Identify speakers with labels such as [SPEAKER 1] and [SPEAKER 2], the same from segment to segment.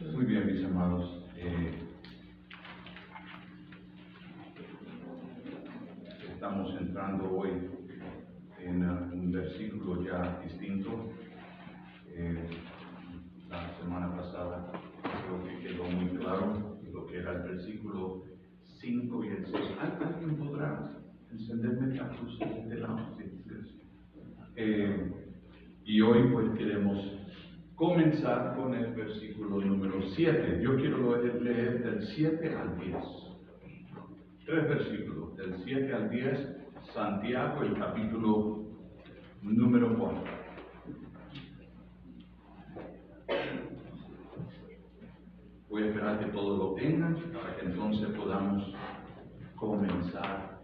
[SPEAKER 1] Muy bien, mis amados. Estamos entrando hoy en un versículo ya distinto. La semana pasada creo que quedó muy claro lo que era el versículo 5 y el 6. ¿Alguien podrá encenderme la luz de la y hoy pues queremos comenzar con el versículo número 7. Yo quiero leer del 7 al 10. 3 versículos, del 7 al 10, Santiago, el capítulo número 4. Voy a esperar que todos lo tengan para que entonces podamos comenzar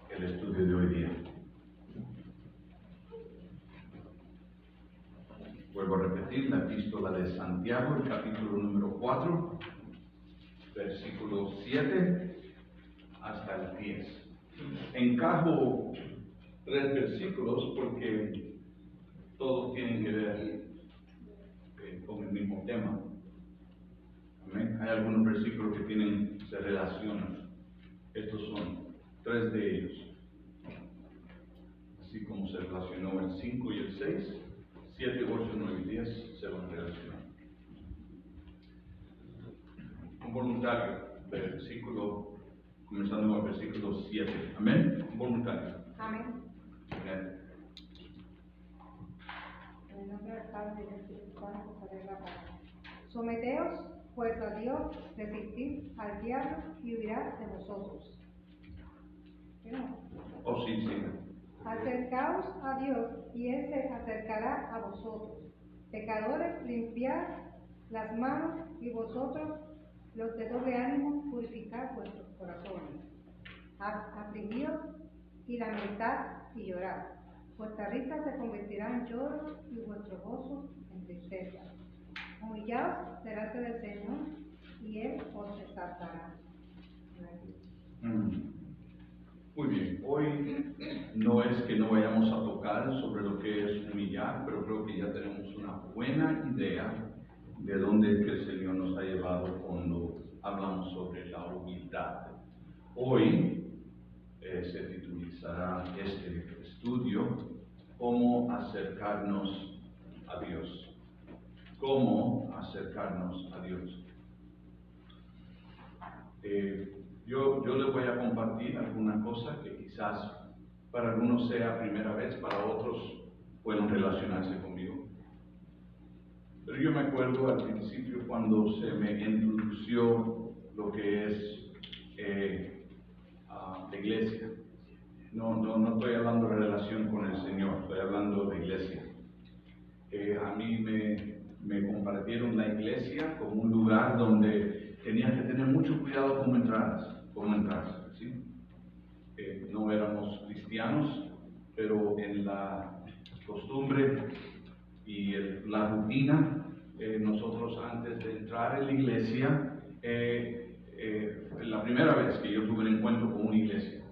[SPEAKER 1] el estudio de hoy día. Vuelvo a repetir, la epístola de Santiago, el capítulo número 4, versículo 7 hasta el 10. Encajo 3 versículos porque todos tienen que ver con el mismo tema. ¿Amén? Hay algunos versículos que se relacionan. Estos son 3 de ellos. Así como se relacionó el 5 y el 6, 7, 8, 9 y 10 se van a relacionar. Un voluntario, comenzando con el versículo 7. Amén. Un voluntario.
[SPEAKER 2] Amén.
[SPEAKER 1] Amén.
[SPEAKER 2] En el nombre del Padre y del Espíritu Santo, seré la palabra. Someteos, pues, a Dios, resistid al diablo y huirá de vosotros.
[SPEAKER 1] Oh, sí.
[SPEAKER 2] Acercaos a Dios y Él se acercará a vosotros. Pecadores, limpiad las manos, y vosotros, los de doble ánimo, purificad vuestros corazones. Afligidos y lamentad y llorad. Vuestra risa se convertirá en lloro y vuestro gozo en tristeza. Humillaos delante del Señor y Él os exaltará.
[SPEAKER 1] Muy bien, hoy no es que no vayamos a tocar sobre lo que es humillar, pero creo que ya tenemos una buena idea de dónde es que el Señor nos ha llevado cuando hablamos sobre la humildad. Hoy se titulizará este estudio ¿Cómo acercarnos a Dios? ¿Cómo acercarnos a Dios? Yo les voy a compartir alguna cosa que quizás para algunos sea primera vez, para otros pueden relacionarse conmigo. Pero yo me acuerdo al principio cuando se me introdució lo que es la iglesia. No estoy hablando de relación con el Señor, estoy hablando de iglesia. A mí me compartieron la iglesia como un lugar donde tenías que tener mucho cuidado cómo entrar, ¿sí? No éramos cristianos, pero en la costumbre y la rutina, nosotros antes de entrar en la iglesia, la primera vez que yo tuve un encuentro con una iglesia,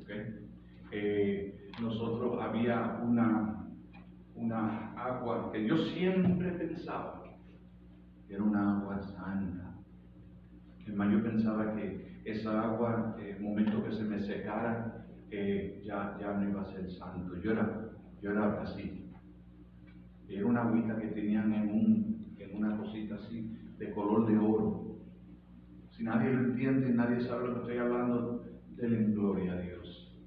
[SPEAKER 1] nosotros había una agua que yo siempre pensaba que era una agua santa. Yo pensaba que esa agua, el momento que se me secara, ya no iba a ser santo. Yo era así. Era una agüita que tenían en una cosita así, de color de oro. Si nadie lo entiende, nadie sabe lo que estoy hablando, denle gloria a Dios.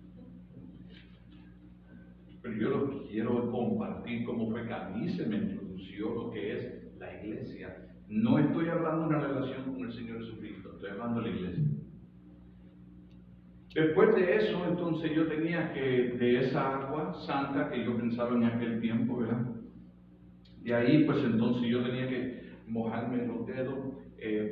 [SPEAKER 1] Pero yo lo quiero compartir cómo fue que a mí se me introdució lo que es la iglesia. No estoy hablando de una relación con el Señor Jesucristo, estoy hablando de la iglesia. Después de eso, entonces yo tenía que, de esa agua santa que yo pensaba en aquel tiempo, ¿verdad? De ahí, pues entonces yo tenía que mojarme los dedos,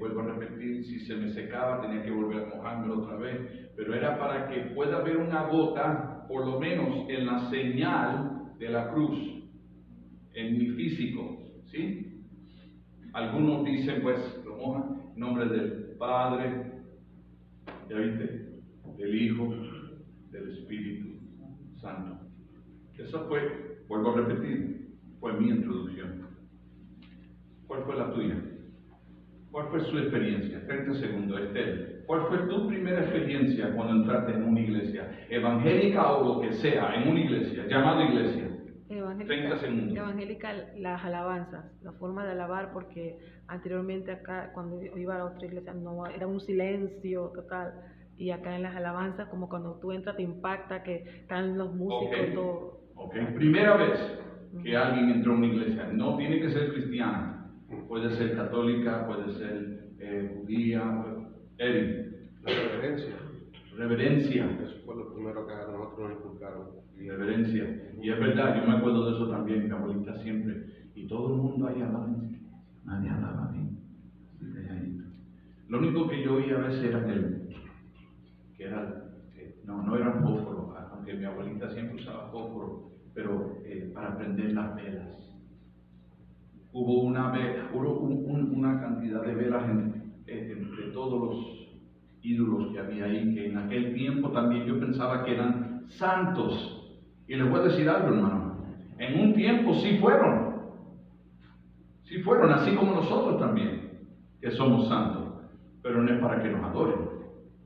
[SPEAKER 1] vuelvo a repetir, si se me secaba tenía que volver a mojármelo otra vez, pero era para que pueda haber una gota, por lo menos en la señal de la cruz, en mi físico, ¿sí? Algunos dicen, pues, lo mojan en nombre del Padre, ¿ya viste? Del Hijo, del Espíritu Santo. Eso fue, vuelvo a repetir, fue mi introducción. ¿Cuál fue la tuya? ¿Cuál fue su experiencia? 30 segundos, Estel. ¿Cuál fue tu primera experiencia cuando entraste en una iglesia? Evangélica o lo que sea, en una iglesia, llamada iglesia. 30 segundos.
[SPEAKER 3] Evangélica, las alabanzas, la forma de alabar, porque anteriormente acá, cuando yo iba a otra iglesia, no, era un silencio total. Y acá en las alabanzas, como cuando tú entras, te impacta que están los músicos, todo.
[SPEAKER 1] Ok, primera vez que alguien entró a una iglesia, no tiene que ser cristiana, puede ser católica, puede ser judía, Eric.
[SPEAKER 4] La reverencia.
[SPEAKER 1] Reverencia.
[SPEAKER 4] Eso fue lo primero que a nosotros nos inculcaron.
[SPEAKER 1] Reverencia. Y es verdad, yo me acuerdo de eso también, mi abuelita siempre. Y todo el mundo ahí alaba en silencio. Nadie alaba a mí. Lo único que yo oía a veces era no eran fósforos, aunque mi abuelita siempre usaba fósforo, pero para prender las velas. Hubo una cantidad de velas de todos los ídolos que había ahí, que en aquel tiempo también yo pensaba que eran santos. Y les voy a decir algo, hermano, en un tiempo sí fueron, así como nosotros también, que somos santos, pero no es para que nos adoren,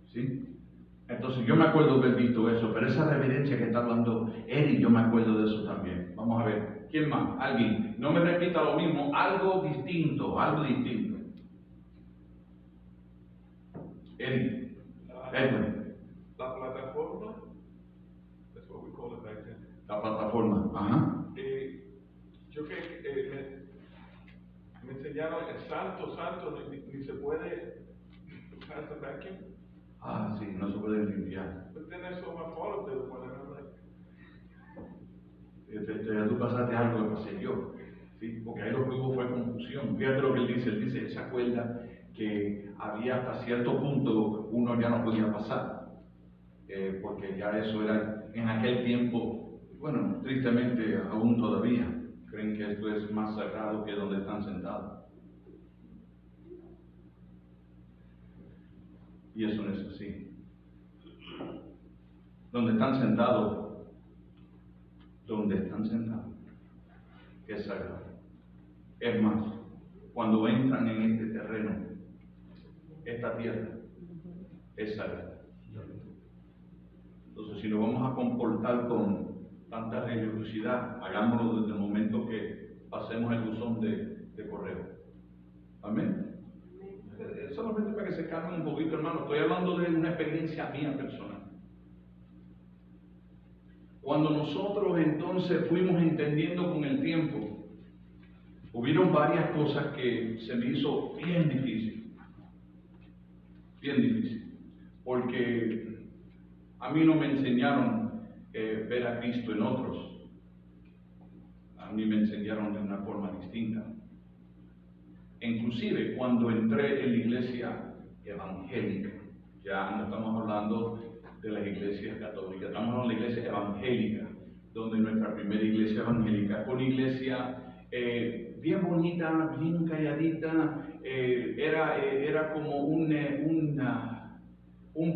[SPEAKER 1] ¿sí? Entonces yo me acuerdo de haber visto eso, pero esa reverencia que está hablando Eric, yo me acuerdo de eso también. Vamos a ver, ¿quién más? Alguien, no me repita lo mismo, algo distinto. Eric, Edwin.
[SPEAKER 5] La plataforma, that's what we call it back then.
[SPEAKER 1] La plataforma, ajá.
[SPEAKER 5] Yo me enseñaron el santo, ni se puede pass the vacuum.
[SPEAKER 1] Ah, sí, no se puede limpiar.
[SPEAKER 5] But then I saw my father do it one and I'm like,
[SPEAKER 1] Ya tú pasaste algo que pasé yo, ¿sí? Porque ahí lo que hubo fue confusión. Fíjate lo que él dice, se acuerda que había hasta cierto punto uno ya no podía pasar, porque ya eso era en aquel tiempo, bueno, tristemente aún todavía, creen que esto es más sagrado que donde están sentados. Y eso no es así. Donde están sentados, es sagrado. Es más, cuando entran en este terreno, esta tierra, es sagrada. Entonces, si nos vamos a comportar con tanta religiosidad, hagámoslo desde el momento que pasemos el buzón de correo. Amén. Solamente para que se calmen un poquito, hermano. Estoy hablando de una experiencia mía personal. Cuando nosotros entonces fuimos entendiendo con el tiempo, hubieron varias cosas que se me hizo bien difícil, porque a mí no me enseñaron ver a Cristo en otros, a mí me enseñaron de una forma distinta. Inclusive cuando entré en la iglesia evangélica, ya no estamos hablando de las iglesias católicas, estamos hablando de la iglesia evangélica, donde nuestra primera iglesia evangélica fue una iglesia bien bonita, bien calladita, era como un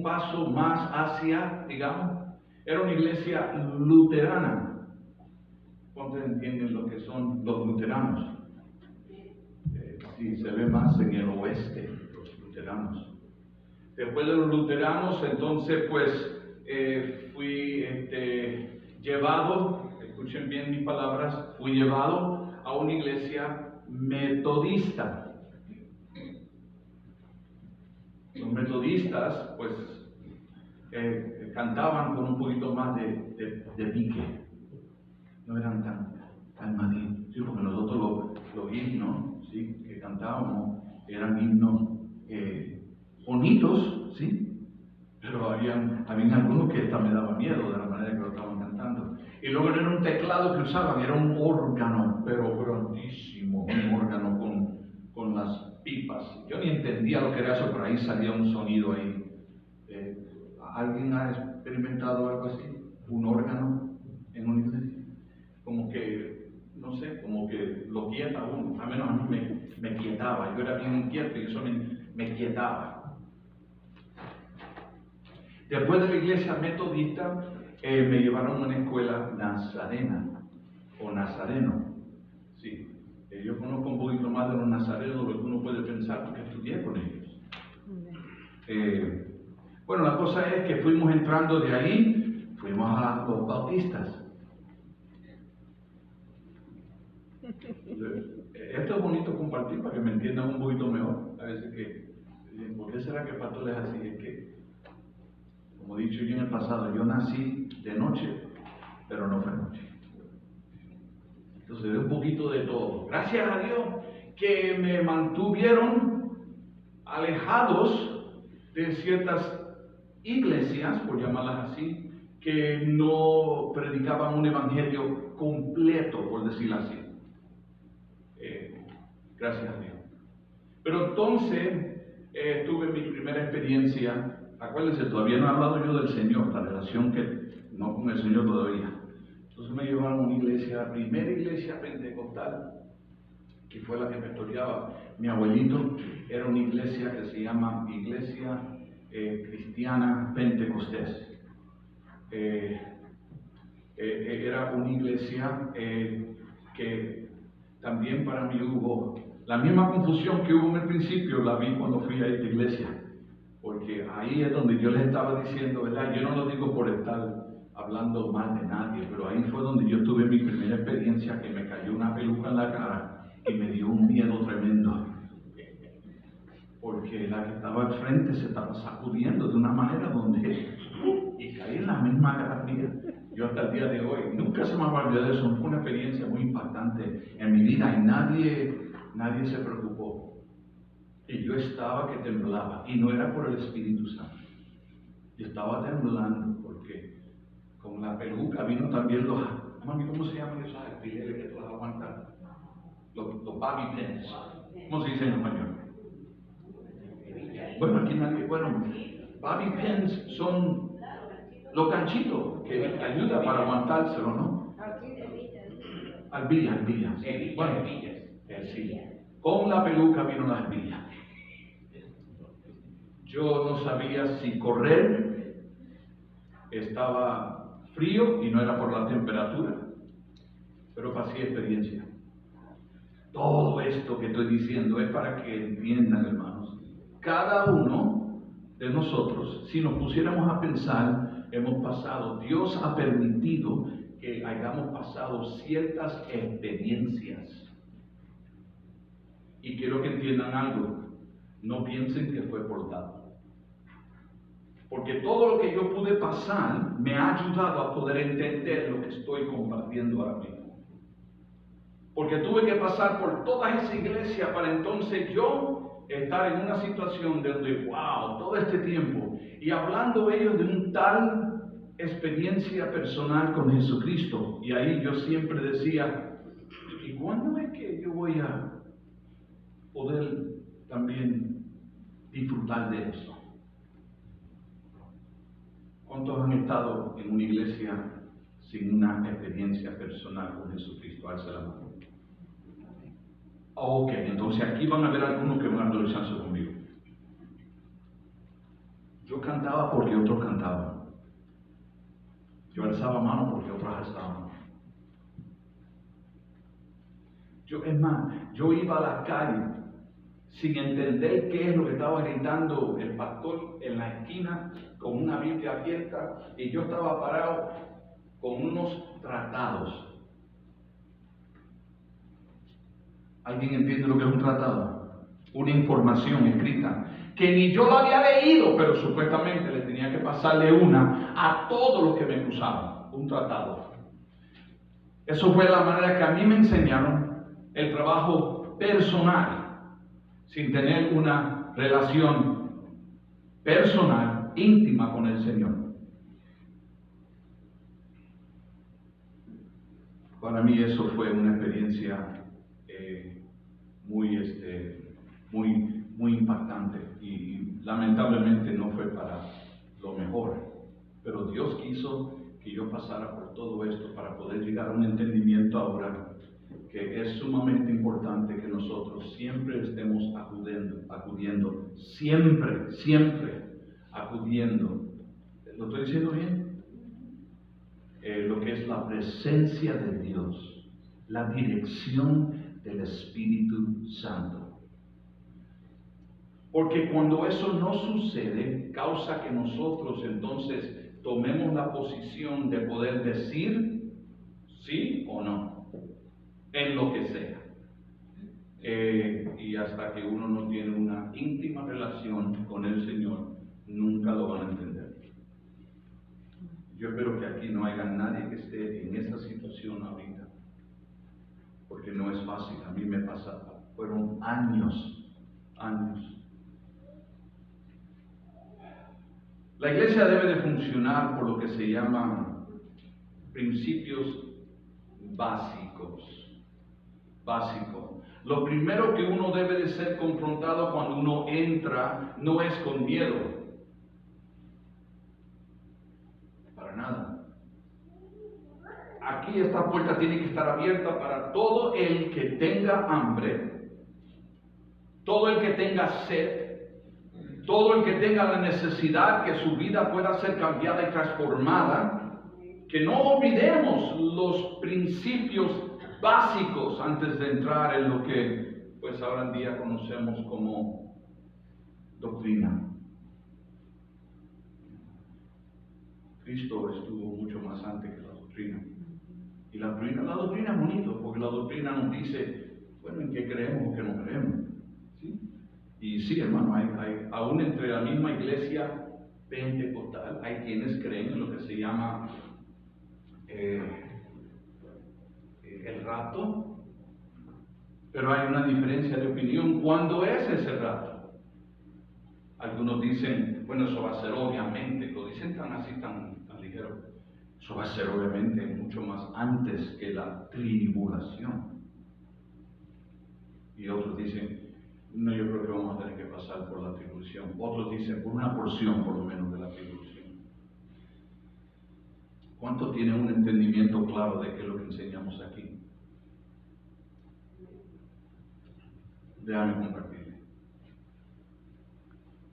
[SPEAKER 1] paso más hacia, digamos, era una iglesia luterana. ¿Cuántos entienden lo que son los luteranos? Sí, se ve más en el oeste, los luteranos. Después de los luteranos, entonces, pues, fui llevado, escuchen bien mis palabras, fui llevado a una iglesia metodista. Los metodistas, pues, cantaban con un poquito más de pique. No eran tan calmaditos, sí, porque nosotros los himnos, sí, que cantábamos eran himnos bonitos, sí, pero habían algunos que hasta me daban miedo de la manera que lo estaban cantando. Y luego no era un teclado que usaban, era un órgano, pero grandísimo, un órgano con las pipas. Yo ni entendía lo que era eso, pero ahí salía un sonido ahí. ¿Alguien ha experimentado algo así? ¿Un órgano en una iglesia? Como que, no sé, como que lo quieta uno. A menos a mí me quietaba. Yo era bien inquieto y eso me quietaba. Después de la iglesia metodista, me llevaron a una escuela nazarena, o nazareno, sí. Yo conozco un poquito más de los nazarenos de lo que uno puede pensar porque estudié con ellos. Bueno, la cosa es que fuimos entrando de ahí, fuimos a los bautistas. Esto es bonito compartir para que me entiendan un poquito mejor. A veces que, ¿por qué será que el pastor es así? Es que, como he dicho yo en el pasado, yo nací de noche, pero no fue noche. Entonces, de un poquito de todo. Gracias a Dios que me mantuvieron alejados de ciertas iglesias, por llamarlas así, que no predicaban un evangelio completo, por decirlo así. Gracias a Dios. Pero entonces tuve mi primera experiencia. Acuérdense, todavía no he hablado yo del Señor, la relación que no con el Señor todavía. Entonces me llevaron a una iglesia, la primera iglesia pentecostal, que fue la que pastoreaba mi abuelito. Era una iglesia que se llama Iglesia Cristiana Pentecostés. Era una iglesia que también para mí hubo la misma confusión que hubo en el principio, la vi cuando fui a esta iglesia, porque ahí es donde yo les estaba diciendo, ¿verdad? Yo no lo digo por estar hablando mal de nadie, pero ahí fue donde yo tuve mi primera experiencia, que me cayó una peluca en la cara y me dio un miedo tremendo, porque la que estaba al frente se estaba sacudiendo de una manera donde y caí en la misma cara mía. Yo hasta el día de hoy nunca se me va a olvidar de eso. Fue una experiencia muy impactante en mi vida y nadie se preocupó. Y yo estaba que temblaba, y no era por el Espíritu Santo. Yo estaba temblando porque con la peluca vino también ¿cómo se llaman esos alfileres que tú las aguantas? Los bobby pins. ¿Cómo se dice en español? Bueno, aquí nadie, bobby pins son los ganchitos que ayudan para aguantárselo, ¿no? Albillas. Bueno, sí. Con la peluca vino la albilla. Yo no sabía si correr, estaba frío y no era por la temperatura, pero pasé experiencia. Todo esto que estoy diciendo es para que entiendan, hermanos. Cada uno de nosotros, si nos pusiéramos a pensar, hemos pasado, Dios ha permitido que hayamos pasado ciertas experiencias. Y quiero que entiendan algo, no piensen que fue por dado. Porque todo lo que yo pude pasar me ha ayudado a poder entender lo que estoy compartiendo ahora mismo. Porque tuve que pasar por toda esa iglesia para entonces yo estar en una situación donde, wow, todo este tiempo, y hablando ellos de un tal experiencia personal con Jesucristo. Y ahí yo siempre decía, ¿y cuándo es que yo voy a poder también disfrutar de eso? ¿Cuántos han estado en una iglesia sin una experiencia personal con Jesucristo? Alza la mano. Ok, entonces aquí van a ver algunos que van a actualizarse conmigo. Yo cantaba porque otros cantaban. Yo alzaba mano porque otros alzaban. Yo iba a la calle sin entender qué es lo que estaba gritando el pastor en la esquina con una Biblia abierta, y yo estaba parado con unos tratados. ¿Alguien entiende lo que es un tratado? Una información escrita que ni yo lo había leído, pero supuestamente le tenía que pasarle una a todos los que me acusaban. Un tratado. Eso fue la manera que a mí me enseñaron el trabajo personal, sin tener una relación personal, íntima con el Señor. Para mí eso fue una experiencia muy impactante, y lamentablemente no fue para lo mejor, pero Dios quiso que yo pasara por todo esto para poder llegar a un entendimiento ahora que es sumamente importante que nosotros siempre estemos acudiendo, siempre acudiendo. ¿Lo estoy diciendo bien? Lo que es la presencia de Dios, la dirección del Espíritu Santo. Porque cuando eso no sucede, causa que nosotros entonces tomemos la posición de poder decir sí o no, en lo que sea. Y hasta que uno no tiene una íntima relación con el Señor, nunca lo van a entender. Yo espero que aquí no haya nadie que esté en esa situación ahorita, porque no es fácil. A mí me pasaba, fueron años. La iglesia debe de funcionar por lo que se llaman principios básicos. Lo primero que uno debe de ser confrontado cuando uno entra no es con miedo. Para nada. Aquí esta puerta tiene que estar abierta para todo el que tenga hambre, todo el que tenga sed, todo el que tenga la necesidad que su vida pueda ser cambiada y transformada. Que no olvidemos los principios básicos antes de entrar en lo que pues ahora en día conocemos como doctrina. Cristo estuvo mucho más antes que la doctrina. Y la doctrina es bonito, porque la doctrina nos dice, bueno, en qué creemos o qué no creemos. ¿Sí? Y sí, hermano, hay aún entre la misma iglesia pentecostal, hay quienes creen en lo que se llama el rapto, pero hay una diferencia de opinión. ¿Cuándo es ese rapto? Algunos dicen, bueno, eso va a ser obviamente, lo dicen tan así, tan ligero, eso va a ser obviamente mucho más antes que la tribulación. Y otros dicen, no, yo creo que vamos a tener que pasar por la tribulación. Otros dicen, por una porción por lo menos de la tribulación. ¿Cuánto tienen un entendimiento claro de qué es lo que enseñamos aquí? Déjame compartirle.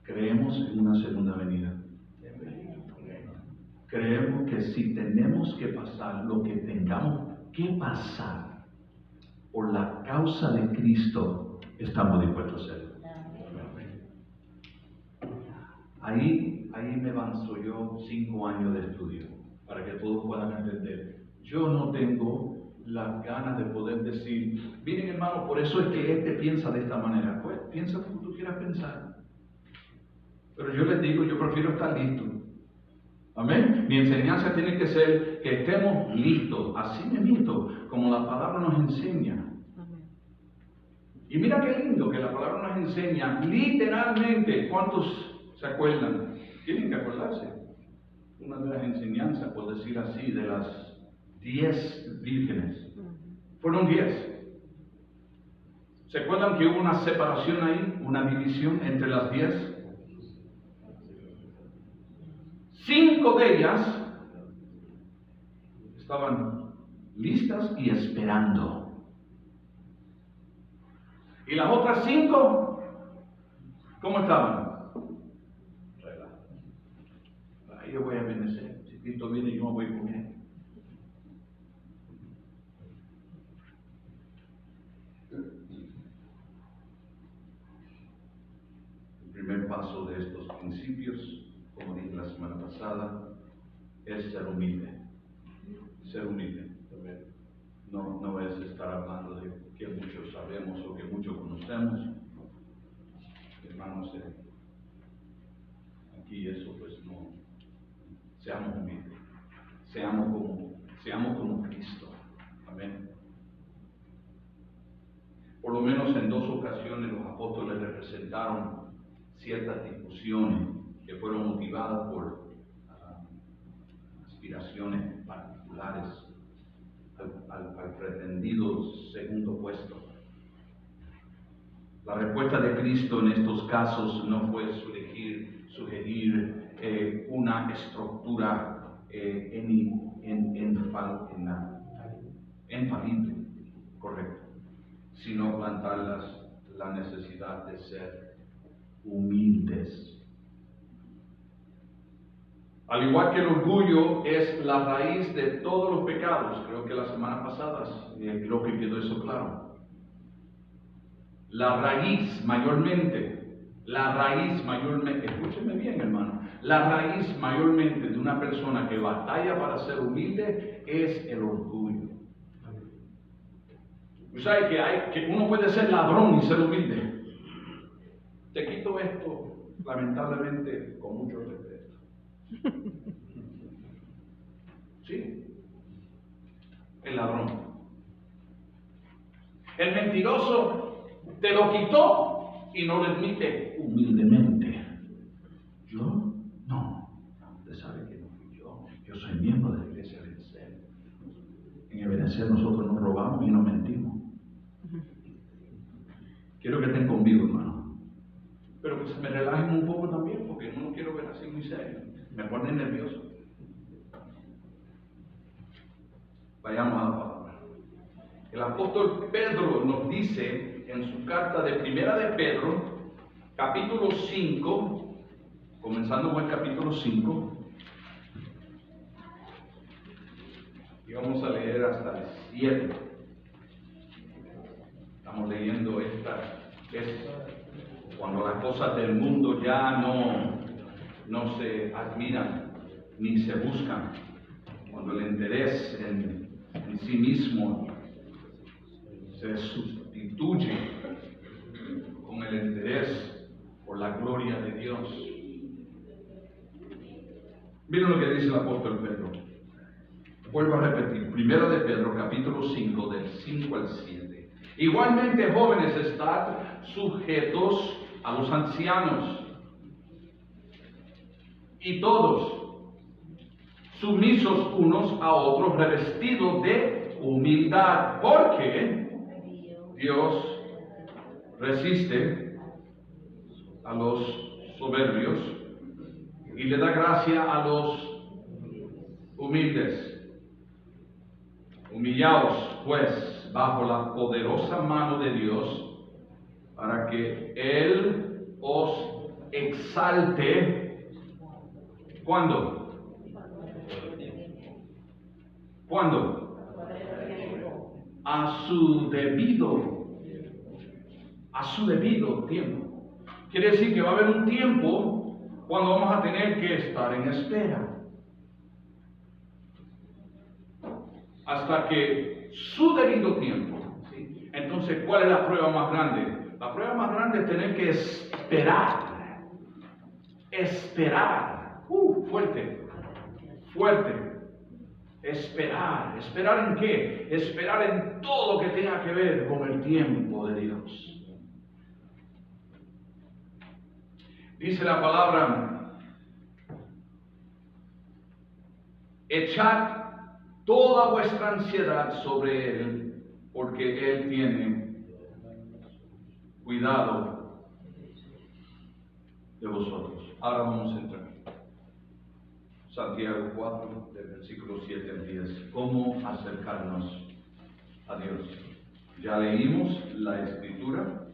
[SPEAKER 1] Creemos en una segunda venida. Creemos que si tenemos que pasar lo que tengamos que pasar por la causa de Cristo, estamos dispuestos a hacerlo. Ahí me avanzo yo 5 años de estudio, para que todos puedan entender. Yo no tengo las ganas de poder decir, miren hermano, por eso es que este piensa de esta manera. Pues piensa como tú quieras pensar. Pero yo les digo, yo prefiero estar listo. Amén. Mi enseñanza tiene que ser que estemos listos, así mismo, como la palabra nos enseña.
[SPEAKER 3] Amén.
[SPEAKER 1] Y mira qué lindo que la palabra nos enseña, literalmente. ¿Cuántos se acuerdan? Tienen que acordarse. Una de las enseñanzas, por decir así, de las 10 vírgenes. Fueron 10. ¿Se acuerdan que hubo una separación ahí, una división entre las 10? 5 de ellas estaban listas y esperando. ¿Y las otras 5? ¿Cómo estaban? Ahí yo voy a benecer. Si Cristo viene, yo me voy con él. El primer paso de estos principios, como dije la semana pasada, es ser humilde. Ser humilde. No es estar hablando de que muchos sabemos o que muchos conocemos. Hermanos, aquí eso pues no. Seamos humildes. Seamos como Cristo. Amén. Por lo menos en 2 ocasiones los apóstoles representaron ciertas discusiones que fueron motivadas por aspiraciones particulares al pretendido segundo puesto. La respuesta de Cristo en estos casos no fue sugerir una estructura infalible, correcto, sino plantar la necesidad de ser humildes. Al igual que el orgullo es la raíz de todos los pecados, creo que la semana pasada creo que quedó eso claro. la raíz mayormente, escúcheme bien, hermano, la raíz mayormente de una persona que batalla para ser humilde es el orgullo. Tú sabes que uno puede ser ladrón y ser humilde. Te quito esto, lamentablemente, con mucho respeto. Sí, el ladrón. El mentiroso te lo quitó y no lo admite humildemente. ¿Yo? No. Usted sabe que no fui yo. Yo soy miembro de la iglesia de Ebenezer. En Ebenezer nosotros no robamos y no mentimos. Quiero que estén conmigo, hermano. Pero que se me relajen un poco también, porque no lo quiero ver así muy serio. Me pone nervioso. Vayamos a la palabra. El apóstol Pedro nos dice en su carta de Primera de Pedro, capítulo 5, comenzando con el capítulo 5, y vamos a leer hasta el 7. Estamos leyendo cuando las cosas del mundo ya no se admiran ni se buscan, cuando el interés en sí mismo se sustituye con el interés por la gloria de Dios. Miren lo que dice el apóstol Pedro. Vuelvo a repetir, Primero de Pedro, capítulo 5, del 5 al 7. Igualmente, jóvenes, estad sujetos a los ancianos, y todos sumisos unos a otros, revestidos de humildad, porque Dios resiste a los soberbios y le da gracia a los humildes. Humillaos, pues, bajo la poderosa mano de Dios, para que Él os exalte. ¿Cuándo? ¿Cuándo? A su debido tiempo. Quiere decir que va a haber un tiempo cuando vamos a tener que estar en espera. Hasta que su debido tiempo. ¿Sí? Entonces, ¿cuál es la prueba más grande? La prueba más grande es tener que esperar. Esperar. Fuerte. Esperar. ¿Esperar en qué? Esperar en todo lo que tenga que ver con el tiempo de Dios. Dice la palabra: echad toda vuestra ansiedad sobre Él, porque Él tiene cuidado de vosotros. Ahora vamos a entrar. Santiago 4, del versículo 7 al 10. ¿Cómo acercarnos a Dios? Ya leímos la Escritura.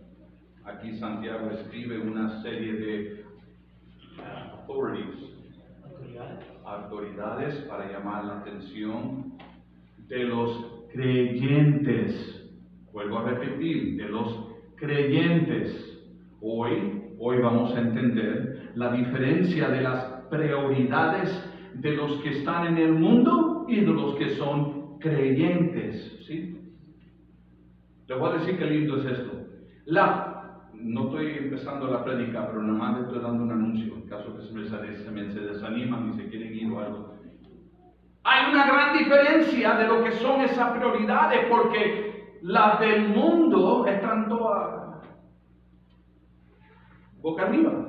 [SPEAKER 1] Aquí Santiago escribe una serie de autoridades para llamar la atención de los creyentes. Vuelvo a repetir, de los creyentes. Hoy vamos a entender la diferencia de las prioridades de los que están en el mundo y de los que son creyentes. ¿Sí? Les voy a decir qué lindo es esto. No estoy empezando la prédica, pero nada más le estoy dando un anuncio, en caso que se desaniman y se quieren ir o algo. Hay una gran diferencia de lo que son esas prioridades, porque las del mundo están todas boca arriba.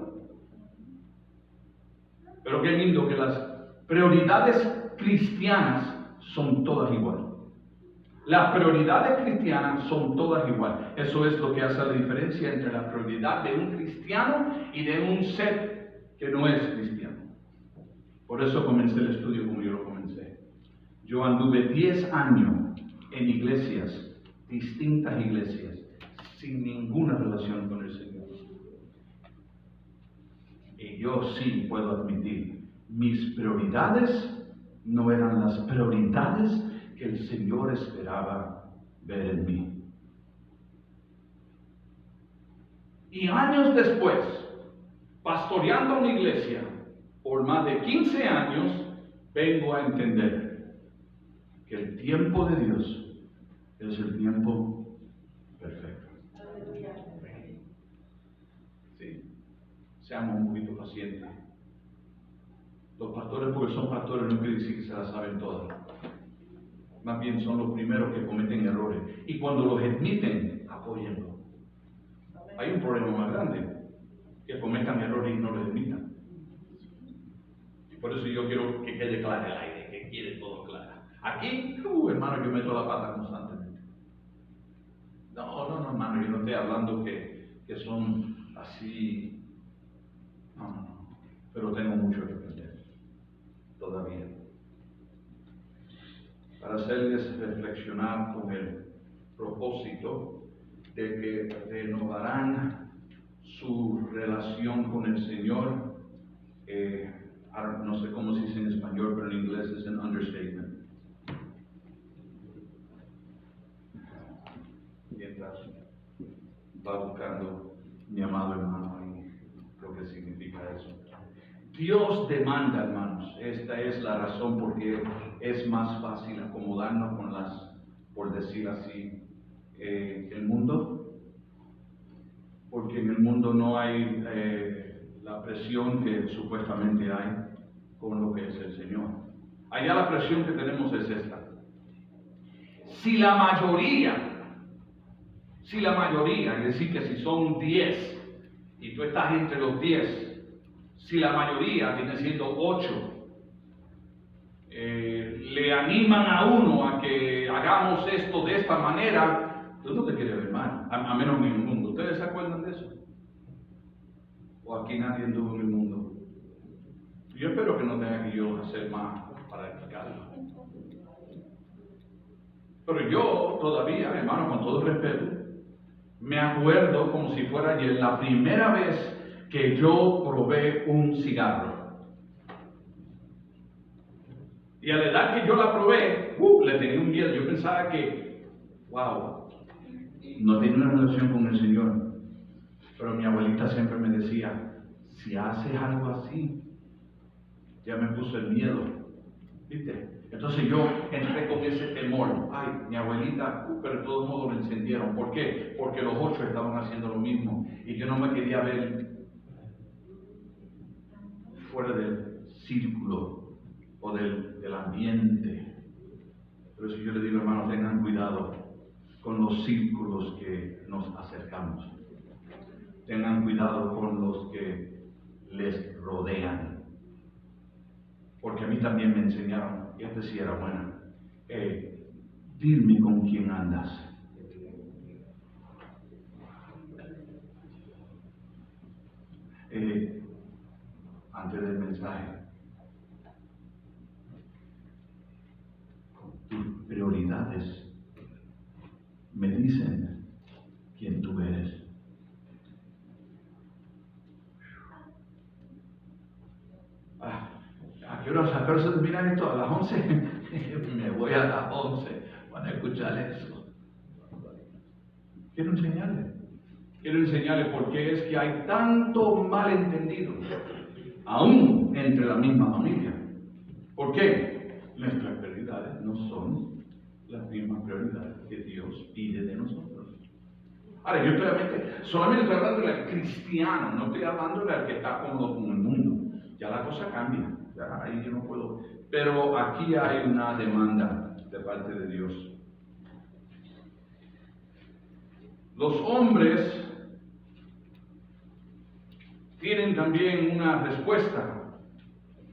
[SPEAKER 1] Pero qué lindo que las prioridades cristianas son todas iguales. Las prioridades cristianas son todas iguales. Eso es lo que hace la diferencia entre la prioridad de un cristiano y de un ser que no es cristiano. Por eso comencé el estudio como yo lo comencé. Yo anduve 10 años en iglesias, distintas iglesias, sin ninguna relación con el Señor. Y yo sí puedo admitir, mis prioridades no eran las prioridades que el Señor esperaba ver en mí. Y años después, pastoreando una iglesia por más de 15 años, vengo a entender que el tiempo de Dios es el tiempo perfecto. Sí, seamos un poquito pacientes. Los pastores, porque son pastores, no quiere decir que se las saben todas. Más bien son los primeros que cometen errores. Y cuando los admiten, apóyenlo. Hay un problema más grande, que cometan errores y no los admitan. Y por eso yo quiero que quede claro el aire, que quede todo claro. Aquí, hermano, yo meto la pata constantemente. No, hermano, yo no estoy hablando que son así. No. Pero tengo mucho que aprender todavía. Para hacerles reflexionar con el propósito de que renovarán su relación con el Señor. No sé cómo se dice en español, pero en inglés es un understatement. Mientras va buscando mi amado hermano ahí, lo que significa eso. Dios demanda, hermanos, esta es la razón por qué es más fácil acomodarnos con por decir así, el mundo, porque en el mundo no hay la presión que supuestamente hay con lo que es el Señor. Allá la presión que tenemos es esta. Si la mayoría, es decir, que si son 10 y tú estás entre los 10, si la mayoría viene siendo 8, le animan a uno a que hagamos esto de esta manera, tú no te quieres ver mal, a menos en el mundo. ¿Ustedes se acuerdan de eso? ¿O aquí nadie anduvo en el mundo? Yo espero que no tenga que yo hacer más para explicarlo. Pero yo todavía, hermano, con todo respeto, me acuerdo como si fuera ayer la primera vez que yo probé un cigarro. Y a la edad que yo la probé, le tenía un miedo. Yo pensaba que, wow, no tenía una relación con el Señor. Pero mi abuelita siempre me decía, si haces algo así, ya me puso el miedo. ¿Viste? Entonces yo entré con ese temor. Ay, mi abuelita, pero de todos modos lo encendieron. ¿Por qué? Porque los 8 estaban haciendo lo mismo. Y yo no me quería ver fuera del círculo o del ambiente. Por eso yo le digo, hermanos, tengan cuidado con los círculos que nos acercamos. Tengan cuidado con los que les rodean. Porque a mí también me enseñaron, y esta sí era buena, dime con quién andas. Antes del mensaje, tus prioridades me dicen quién tú eres. ¿A qué hora se termina esto? ¿A las 11? Me voy a las 11 para escuchar eso. Quiero enseñarle por qué es que hay tanto malentendido, aún entre la misma familia. ¿Por qué? Nuestras prioridades no son las mismas prioridades que Dios pide de nosotros. Ahora, yo solamente estoy hablando del cristiano, no estoy hablando del que está cómodo con el mundo. Ya la cosa cambia, ya ahí yo no puedo. Pero aquí hay una demanda de parte de Dios. Los hombres tienen también una respuesta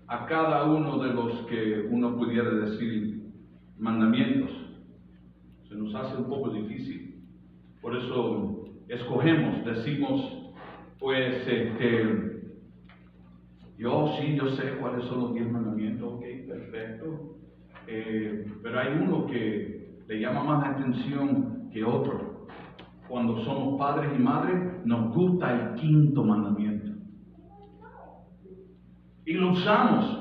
[SPEAKER 1] a cada uno de los que uno pudiera decir mandamientos. Se nos hace un poco difícil. Por eso decimos, pues, yo sé cuáles son los 10 mandamientos, ok, perfecto. Pero hay uno que le llama más la atención que otro. Cuando somos padres y madres, nos gusta el 5.º mandamiento. Y lo usamos.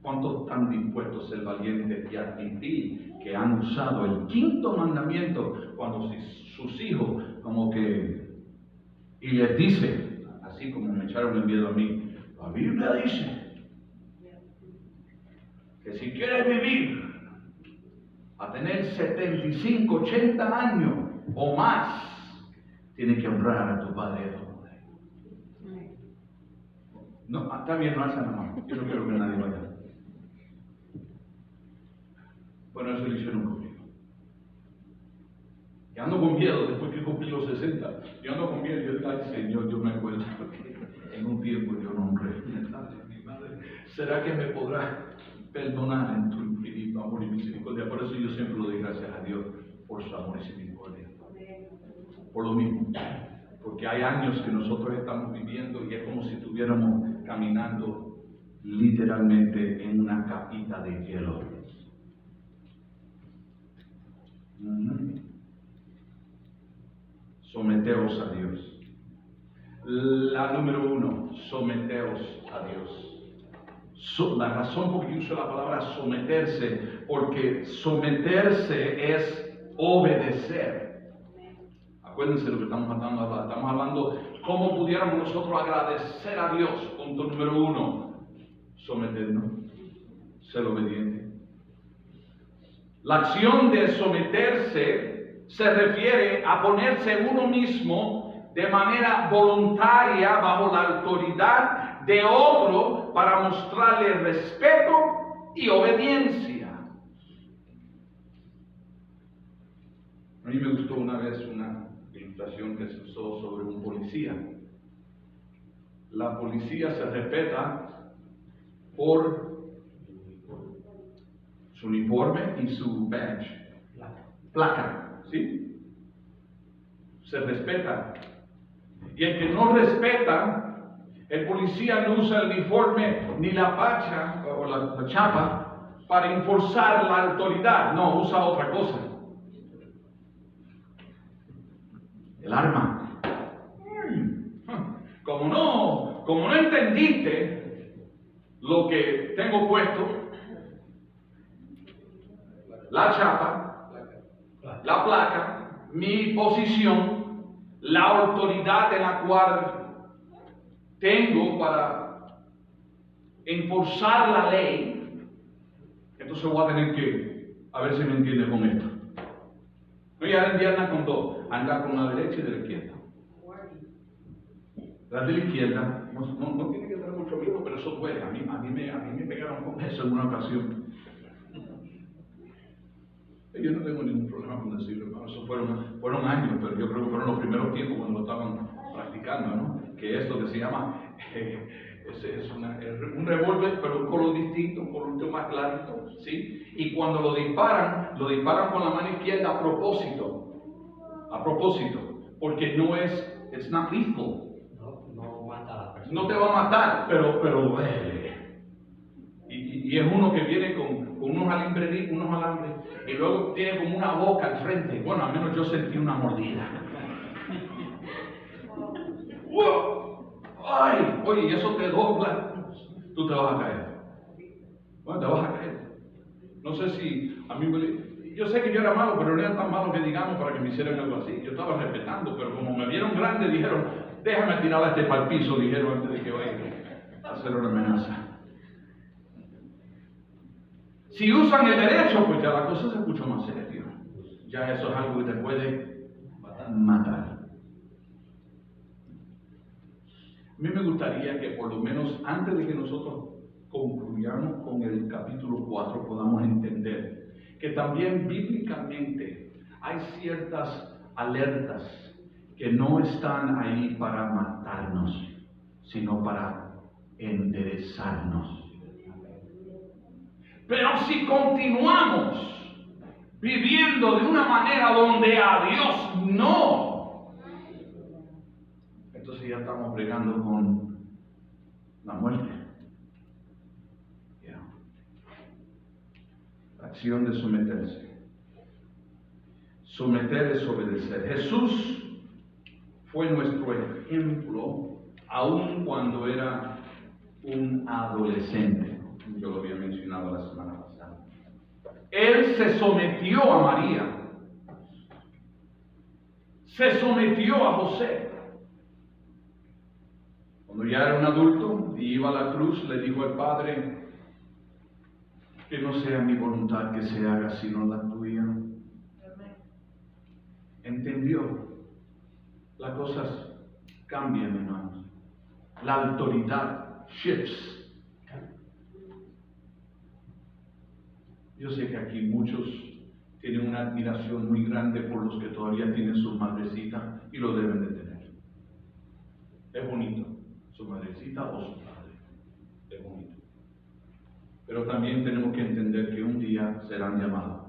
[SPEAKER 1] ¿Cuántos están dispuestos a ser valientes y admitir que han usado el 5.º mandamiento cuando sus hijos como que y les dice, así como me echaron el miedo a mí, la Biblia dice que si quieres vivir a tener 75, 80 años o más, tienes que honrar a tu padre y a tu madre. No, está bien, no alza la mano. Yo no quiero que nadie vaya. Bueno, eso lo hicieron conmigo. Y ando con miedo después que cumplí los 60. Yo ando con miedo. Yo digo, ay Señor, yo me acuerdo que en un tiempo yo no honré a mi madre. ¿Será que me podrás perdonar en tu infinito amor y misericordia? Por eso yo siempre lo doy gracias a Dios por su amor y misericordia. Por lo mismo. Porque hay años que nosotros estamos viviendo y es como si estuviéramos caminando literalmente en una capita de hielo. Someteos a Dios. La número 1, someteos a Dios. La razón por que uso la palabra someterse, porque someterse es obedecer. Acuérdense de lo que estamos hablando. Estamos hablando cómo pudiéramos nosotros agradecer a Dios. Punto número 1, someternos, ser obediente. La acción de someterse se refiere a ponerse uno mismo de manera voluntaria bajo la autoridad de otro para mostrarle respeto y obediencia. A mí me gustó una vez una ilustración que se usó sobre un policía. La policía se respeta por su uniforme y su badge, placa, ¿sí? Se respeta. Y el que no respeta, el policía no usa el uniforme ni la pacha o la chapa para enforzar la autoridad, no, usa otra cosa. El arma. Como no entendiste lo que tengo puesto, la chapa, la placa, mi posición, la autoridad en la cual tengo para enforzar la ley, entonces voy a tener que, a ver si me entiende con esto. No, ya entiendan con dos, anda con la derecha y de la izquierda. La de la izquierda no tiene que dar mucho miedo, pero eso duele. A mí me pegaron con eso en una ocasión. Yo no tengo ningún problema con decirlo, hermano. Eso fueron años, pero yo creo que fueron los primeros tiempos cuando lo estaban practicando, ¿no? Que es lo que se llama, es un revólver, pero un color distinto, un color más clarito, ¿sí? Y cuando lo disparan con la mano izquierda a propósito, porque no es, it's not lethal.
[SPEAKER 6] No mata a la persona.
[SPEAKER 1] No te va a matar, pero duele. Y es uno que viene con unos alambres y luego tiene como una boca al frente. Bueno, al menos yo sentí una mordida. ¡Wow! ¡Ay! Oye, y eso te dobla. Tú te vas a caer. Bueno, te vas a caer. No sé si a mí yo sé que yo era malo, pero no era tan malo que digamos para que me hicieran algo así. Yo estaba respetando, pero como me vieron grande, dijeron, déjame tirar para el piso, dijeron antes de que vaya a hacer una amenaza. Si usan el derecho, pues ya la cosa se escucha más seria. Ya eso es algo que te puede matar. A mí me gustaría que por lo menos antes de que nosotros concluyamos con el capítulo 4 podamos entender que también bíblicamente hay ciertas alertas que no están ahí para matarnos, sino para enderezarnos. Pero si continuamos viviendo de una manera donde a Dios no, entonces ya estamos bregando con la muerte. La acción de someterse. Someter es obedecer. Jesús fue nuestro ejemplo aun cuando era un adolescente. Yo lo había mencionado la semana pasada. Él se sometió a María, se sometió a José, ya era un adulto y iba a la cruz, le dijo al Padre, que no sea mi voluntad que se haga sino la tuya. Entendió. Las cosas cambian, hermanos. La autoridad shifts. Yo sé que aquí muchos tienen una admiración muy grande por los que todavía tienen su madrecita y lo deben de tener. Es bonito, su madrecita o su padre. Es bonito. Pero también tenemos que entender que un día serán llamados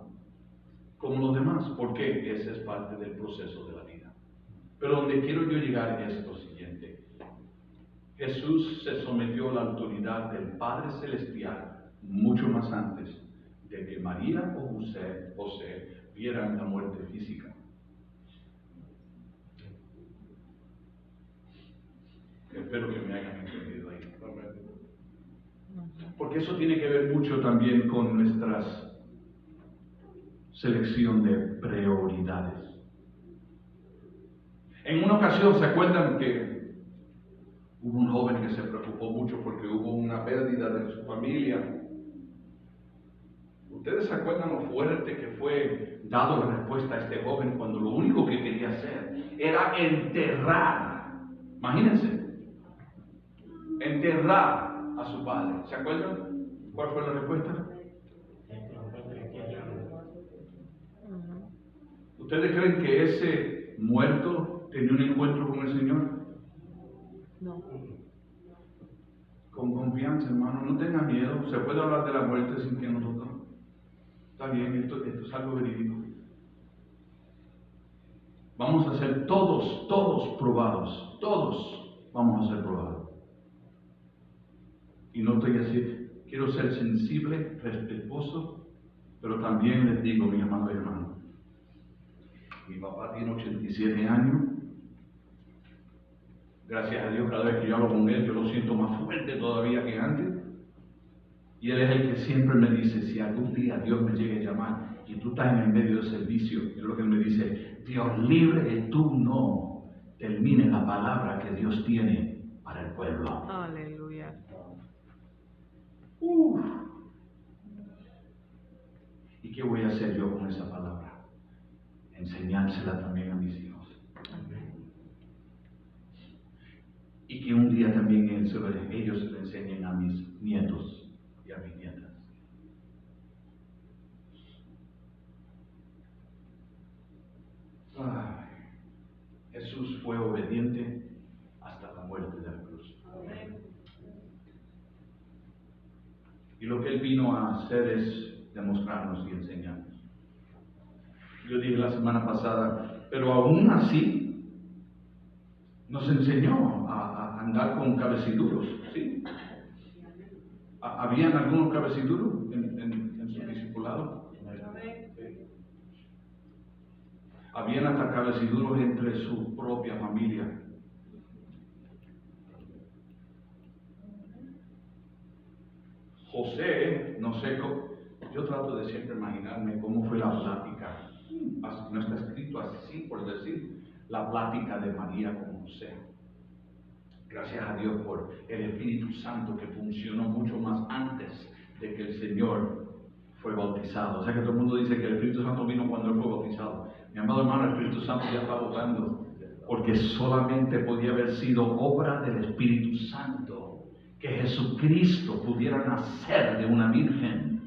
[SPEAKER 1] como los demás, porque ese es parte del proceso de la vida. Pero donde quiero yo llegar es lo siguiente. Jesús se sometió a la autoridad del Padre Celestial mucho más antes de que María o José vieran la muerte física. Espero que me hayan entendido ahí. Porque eso tiene que ver mucho también con nuestra selección de prioridades. En una ocasión, ¿se acuerdan que hubo un joven que se preocupó mucho porque hubo una pérdida de su familia? ¿Ustedes se acuerdan lo fuerte que fue dado la respuesta a este joven cuando lo único que quería hacer era enterrar? Imagínense, enterrar a su padre. ¿Se acuerdan cuál fue la respuesta? ¿Ustedes creen que ese muerto tenía un encuentro con el Señor?
[SPEAKER 3] No.
[SPEAKER 1] Con confianza, hermano, no tenga miedo. Se puede hablar de la muerte sin que nosotros. Está bien, esto es algo verídico. Vamos a ser todos probados. Todos vamos a ser probados. Y no estoy así. Quiero ser sensible, respetuoso, pero también les digo, mis amados hermanos, mi papá tiene 87 años. Gracias a Dios, cada vez que yo hablo con él, yo lo siento más fuerte todavía que antes. Y él es el que siempre me dice, si algún día Dios me llegue a llamar y tú estás en el medio del servicio, es lo que él me dice, Dios libre que tú no termines la palabra que Dios tiene para el pueblo.
[SPEAKER 3] Aleluya.
[SPEAKER 1] ¿Y qué voy a hacer yo con esa palabra? Enseñársela también a mis hijos. Y que un día también ellos se lo enseñen a mis nietos y a mis nietas. Ay, Jesús fue obediente hasta la muerte de la cruz. Y lo que Él vino a hacer es demostrarnos y enseñarnos. Yo dije la semana pasada, pero aún así nos enseñó a andar con cabeciduros, ¿sí? ¿Habían algunos cabeciduros en su discipulado? Sí. Habían hasta cabeciduros entre su propia familia. José, no sé cómo, yo trato de siempre imaginarme cómo fue la plática. No está escrito así, por decir, la plática de María con José. Gracias a Dios por el Espíritu Santo que funcionó mucho más antes de que el Señor fue bautizado. O sea que todo el mundo dice que el Espíritu Santo vino cuando Él fue bautizado. Mi amado hermano, el Espíritu Santo ya está votando, porque solamente podía haber sido obra del Espíritu Santo que Jesucristo pudiera nacer de una virgen.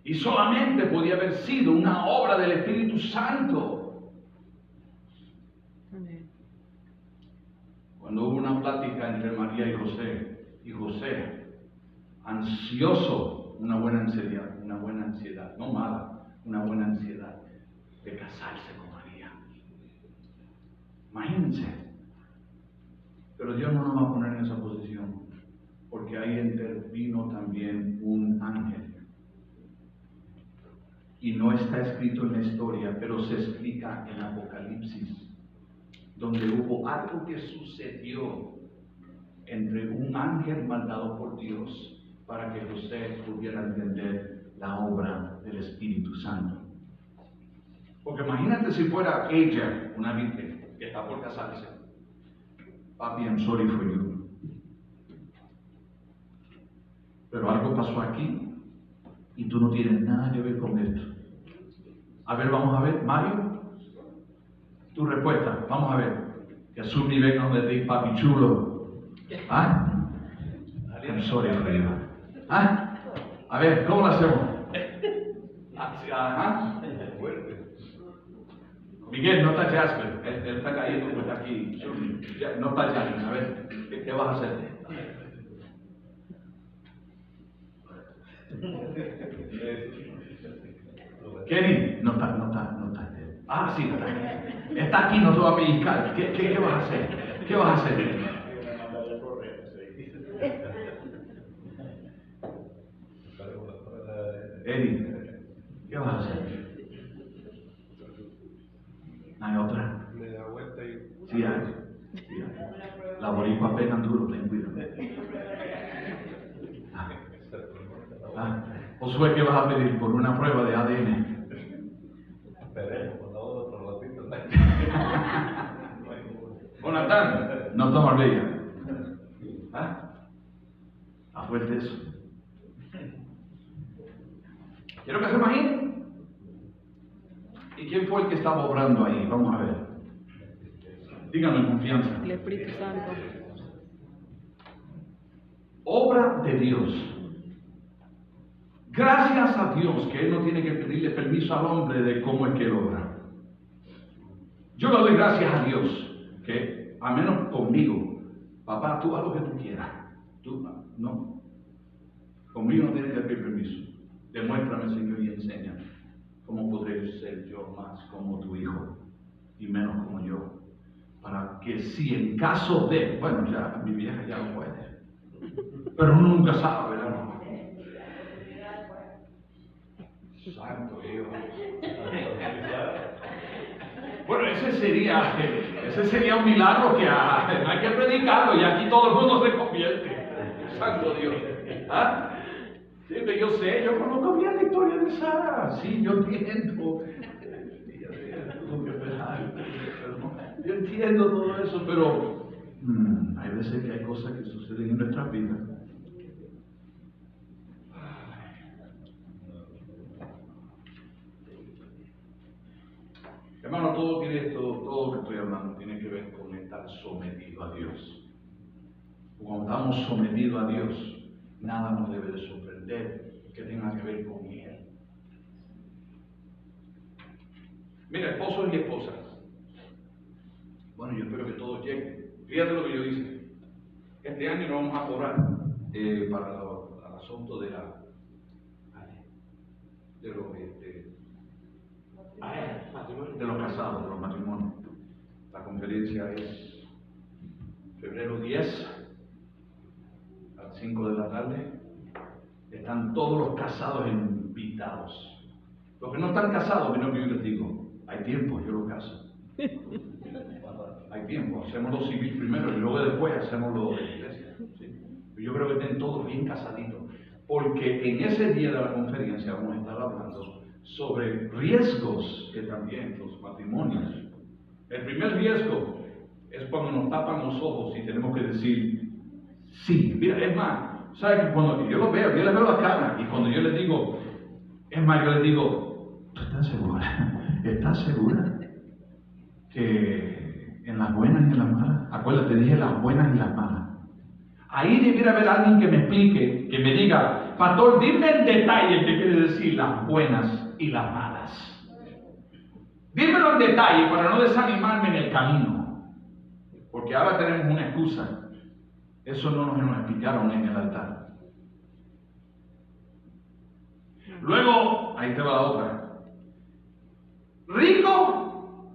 [SPEAKER 1] Y solamente podía haber sido una obra del Espíritu Santo. Cuando hubo una plática entre María y José, ansioso, una buena ansiedad, no mala, una buena ansiedad de casarse con María. Imagínense. Pero Dios no nos va a poner en esa posición, porque ahí intervino también un ángel. Y no está escrito en la historia, pero se explica en Apocalipsis, donde hubo algo que sucedió entre un ángel mandado por Dios para que José pudiera entender la obra del Espíritu Santo. Porque imagínate si fuera ella, una virgen, que está por casarse, papi, I'm sorry for you. Pero algo pasó aquí y tú no tienes nada que ver con esto. A ver, vamos a ver, Mario, tu respuesta, vamos a ver. Jesús ni venga donde ti, papi chulo. ¿Ah? I'm sorry for you. ¿Ah? A ver, ¿cómo lo hacemos? Ajá. Miguel, no está Jasper, él está cayendo como está aquí. No está Jasper, a ver, ¿qué vas a hacer? Kenny, no está. Ah, sí, está aquí. Está aquí, no te va a pellizcar. ¿Qué vas a hacer? ¿Qué vas a hacer? Eddie, ¿qué vas a hacer? ¿Hay otra?
[SPEAKER 4] Me da vuelta y...
[SPEAKER 1] Sí hay. La boricua pegan duro, ten cuidado. Josué, ¿qué vas a pedir? Por una prueba de ADN.
[SPEAKER 4] Esperemos, por otro ratito.
[SPEAKER 1] Jonathan, no toma bella. ¿Ah? Está fuerte eso. Quiero que se imaginen. ¿Y quién fue el que estaba obrando ahí? Vamos a ver. Díganme en confianza.
[SPEAKER 3] El Espíritu Santo.
[SPEAKER 1] Obra de Dios. Gracias a Dios que Él no tiene que pedirle permiso al hombre de cómo es que Él obra. Yo le doy gracias a Dios que, a menos conmigo, papá, tú haz lo que tú quieras. Tú, no. Conmigo no tienes que pedir permiso. Demuéstrame, Señor, y enséñame cómo podré ser yo más como tu hijo y menos como yo. Para que si en caso de, bueno, ya mi vieja ya no puede, pero uno nunca sabe, ¿verdad? Santo Dios. Bueno, ese sería un milagro que hay que predicarlo y aquí todo el mundo se convierte. Santo Dios. ¿Ah? Sí, pero yo sé, yo conozco bien la historia de Sara. Sí, yo entiendo. Yo entiendo todo eso, pero hay veces que hay cosas que suceden en nuestras vidas. Hermano, todo lo que estoy hablando tiene que ver con estar sometido a Dios. Cuando estamos sometidos a Dios, nada nos debe de sorprender que tenga que ver con Él. Mira, esposos y esposas. Bueno, yo espero que todos lleguen. Fíjate lo que yo hice. Este año no vamos a cobrar para el asunto de los casados, de los matrimonios. La conferencia es febrero 10 a las 5 de la tarde. Están todos los casados invitados. Los que no están casados, mira que yo les digo, hay tiempo, yo los caso. Hay tiempo, hacemos lo civil primero y luego después hacemos lo de la iglesia. ¿Sí? Yo creo que estén todos bien casaditos, porque en ese día de la conferencia vamos a estar hablando sobre riesgos que también los matrimonios. El primer riesgo es cuando nos tapan los ojos y tenemos que decir sí. Mira, es más, ¿sabes que cuando yo los veo, yo les veo la cara y cuando yo les digo, es más, yo les digo, ¿tú estás segura? ¿Estás segura? Que en las buenas y en las malas, acuérdate, dije las buenas y las malas. Ahí debiera haber alguien que me explique, que me diga, pastor, dime en detalle qué quiere decir las buenas y las malas. Dímelo en detalle para no desanimarme en el camino. Porque ahora tenemos una excusa. Eso no nos lo explicaron en el altar. Luego, ahí te va la otra. ¿Rico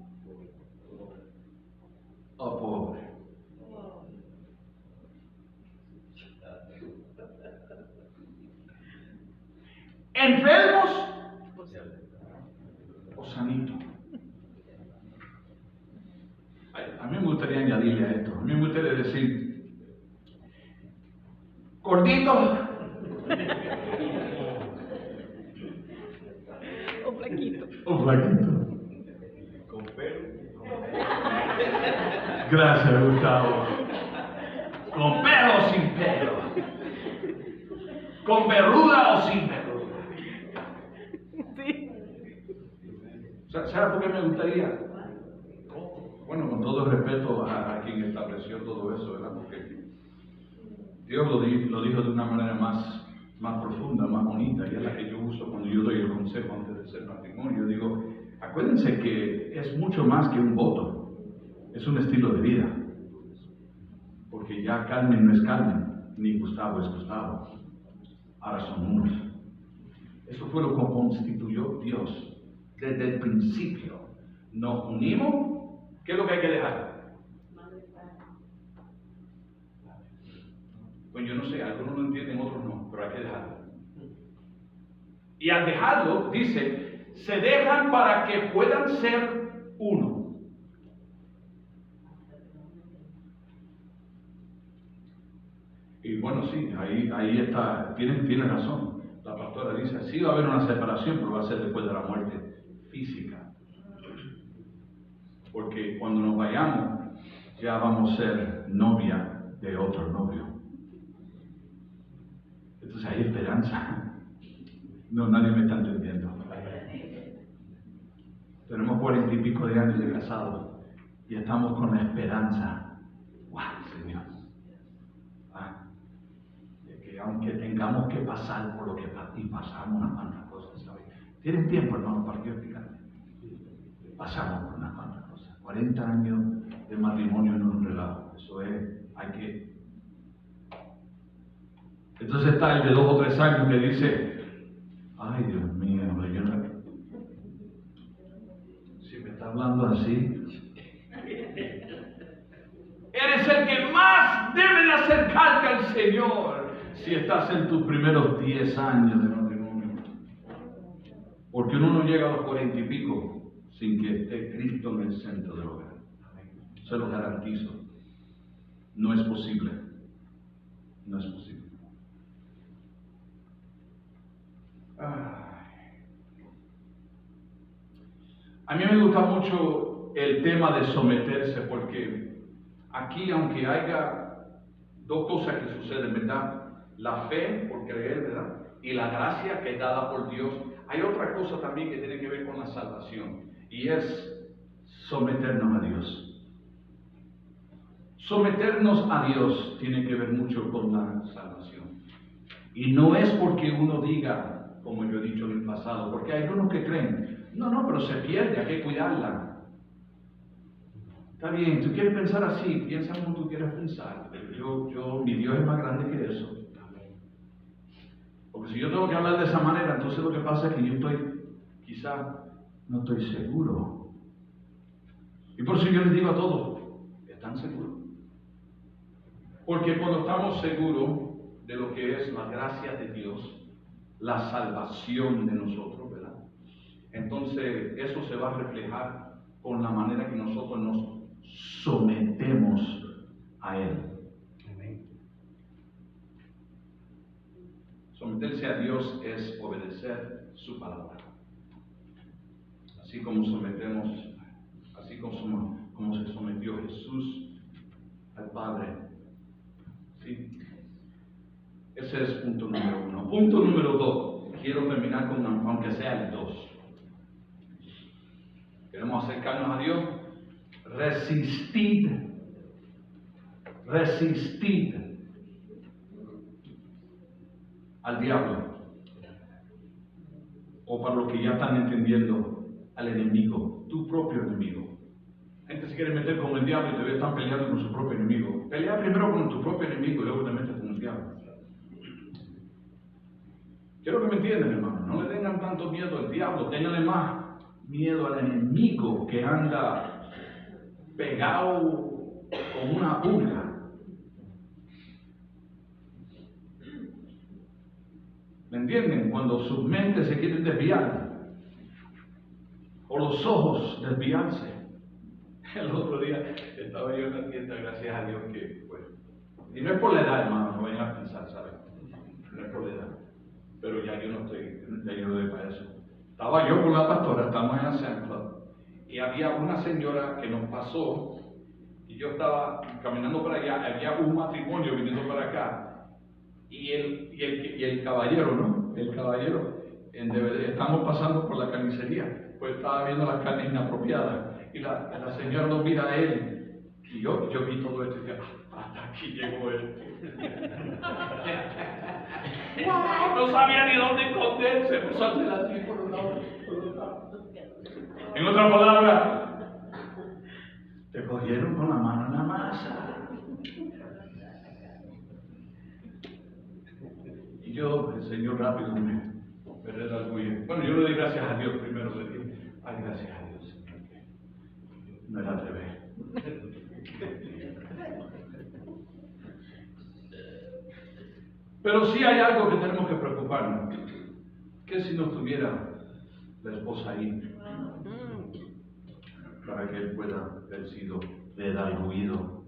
[SPEAKER 1] o pobre? ¿Enfermos o sanitos? A mí me gustaría añadirle a esto. A mí me gustaría decir, gordito
[SPEAKER 3] O flaquito.
[SPEAKER 1] o flaquito.
[SPEAKER 4] Con pelo.
[SPEAKER 1] Gracias, Gustavo. verruga o sin verruga.
[SPEAKER 3] Sí.
[SPEAKER 1] ¿Sabe por qué me gustaría? Bueno, con todo el respeto a quien estableció todo eso, ¿verdad? Porque Dios lo dijo de una manera más profunda, más bonita, y es la que yo uso cuando yo doy el consejo antes de hacer matrimonio. Yo digo, acuérdense que es mucho más que un voto, es un estilo de vida. Porque ya Carmen no es Carmen, ni Gustavo es Gustavo, ahora son unos. Eso fue lo que constituyó Dios desde el principio. Nos unimos, ¿qué es lo que hay que dejar? Pues yo no sé, algunos lo entienden, otros no, pero hay que dejarlo. Y al dejarlo, dice, se dejan para que puedan ser uno. Y bueno, sí, ahí está, tiene razón. La pastora dice, sí va a haber una separación, pero va a ser después de la muerte física. Porque cuando nos vayamos, ya vamos a ser novia de otro novio. Entonces hay esperanza. No, nadie me está entendiendo. Tenemos 40 y pico de años de casados y estamos con la esperanza. ¡Wow, Señor! De que aunque tengamos que pasar por lo que pasamos unas cuantas cosas, ¿sabes? ¿Tienen tiempo, hermano, para que yo explicarle? Pasamos por unas cuantas cosas. 40 años de matrimonio no es un relajo. Eso es, hay que... Entonces está el de 2 o 3 años que dice, ay Dios mío, yo no... Si me está hablando así, eres el que más debe de acercarte al Señor si estás en tus primeros 10 años de matrimonio. Porque uno no llega a los 40 y pico sin que esté Cristo en el centro del hogar. Se lo garantizo. No es posible. No es posible. A mí me gusta mucho el tema de someterse, porque aquí, aunque haya 2 cosas que suceden, ¿verdad? La fe por creer, ¿verdad? Y la gracia que es dada por Dios. Hay otra cosa también que tiene que ver con la salvación, y es someternos a Dios. Someternos a Dios tiene que ver mucho con la salvación. Y no es porque uno diga, como yo he dicho en el pasado, porque hay unos que creen, no, pero se pierde, hay que cuidarla. Está bien, tú quieres pensar así, piensa como tú quieras pensar. Mi Dios es más grande que eso. Porque si yo tengo que hablar de esa manera, entonces lo que pasa es que yo no estoy seguro. Y por eso yo les digo a todos, ¿están seguros? Porque cuando estamos seguros de lo que es la gracia de Dios, la salvación de nosotros, ¿verdad? Entonces eso se va a reflejar con la manera que nosotros nos sometemos a Él.
[SPEAKER 6] Amén.
[SPEAKER 1] Someterse a Dios es obedecer su palabra. Así como se sometió Jesús al Padre. ¿Sí? Ese es punto número 1. Punto número 2. Quiero terminar con aunque sea el 2. Queremos acercarnos a Dios. Resistid al diablo. O para los que ya están entendiendo, al enemigo, tu propio enemigo. Gente se quiere meter con el diablo y todavía están peleando con su propio enemigo. Pelea primero con tu propio enemigo y luego te metes con el diablo. Quiero que me entiendan, hermano. No le tengan tanto miedo al diablo, ténganle más miedo al enemigo que anda pegado con una pulga. ¿Me entienden? Cuando sus mentes se quieren desviar o los ojos desviarse. El otro día estaba yo en la tienda, gracias a Dios que, pues, y no es por la edad, hermano, no vayan a pensar, ¿saben? No es por la edad, pero ya yo no doy para eso. Estaba yo con la pastora, estamos en la St. Club, y había una señora que nos pasó, y yo estaba caminando para allá, había un matrimonio viniendo para acá, Y el caballero, ¿no? El caballero, estamos pasando por la carnicería, pues estaba viendo las carnes inapropiadas. Y la señora lo mira a él. Y yo vi todo esto y dije, hasta aquí llegó él. No sabía ni dónde esconderse, empezó a hacer así por un lado, por otro lado. En otras palabras, te cogieron con la mano en la masa. Y yo, el Señor rápido me redarguye. Bueno, yo le di gracias a Dios primero, le dije, ay, gracias a Dios, Señor, que no era al revés. Pero sí hay algo que tenemos que preocuparnos. ¿Qué si no estuviera la esposa ahí? Para que él pueda haber sido redarguido.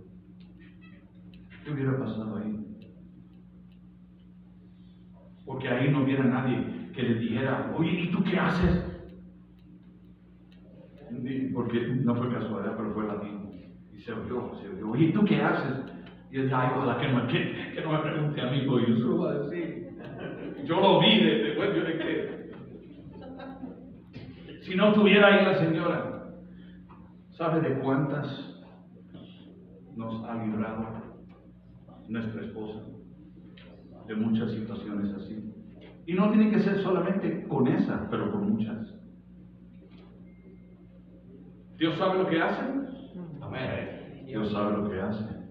[SPEAKER 1] ¿Qué hubiera pasado ahí? Porque ahí no hubiera nadie que le dijera, oye, ¿y tú qué haces? Porque no fue casualidad, pero fue latino. Y se oyó, oye, ¿y tú qué haces? Y él dijo, ay, ojalá que no me pregunte a mí, porque yo se lo voy a decir. Yo lo vi después, yo le que si no estuviera ahí la señora, ¿sabe de cuántas nos ha librado nuestra esposa? De muchas situaciones así. Y no tiene que ser solamente con esa, pero con muchas. ¿Dios sabe lo que hace?
[SPEAKER 6] Amén.
[SPEAKER 1] Dios sabe lo que hace.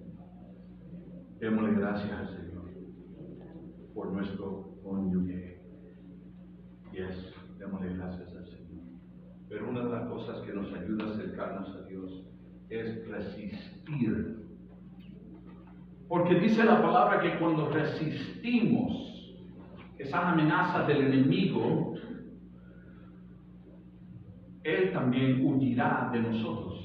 [SPEAKER 1] Démosle gracias al Señor por nuestro cónyuge. Yes, démosle gracias al Señor. Pero una de las cosas que nos ayuda a acercarnos a Dios es resistir. Porque dice la palabra que cuando resistimos esas amenazas del enemigo, Él también huirá de nosotros.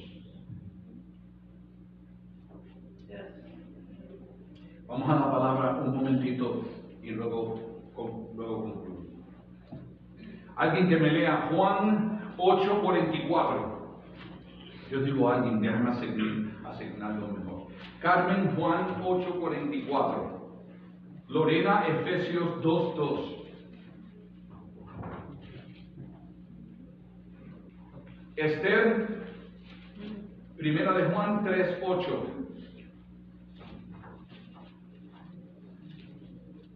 [SPEAKER 1] Vamos a la palabra un momentito y luego concluyo. Alguien que me lea Juan 8:44. Yo digo alguien, déjame asignarlo mejor. Carmen, Juan 8:44. Lorena, Efesios 2:2. Esther, Primera de Juan 3:8.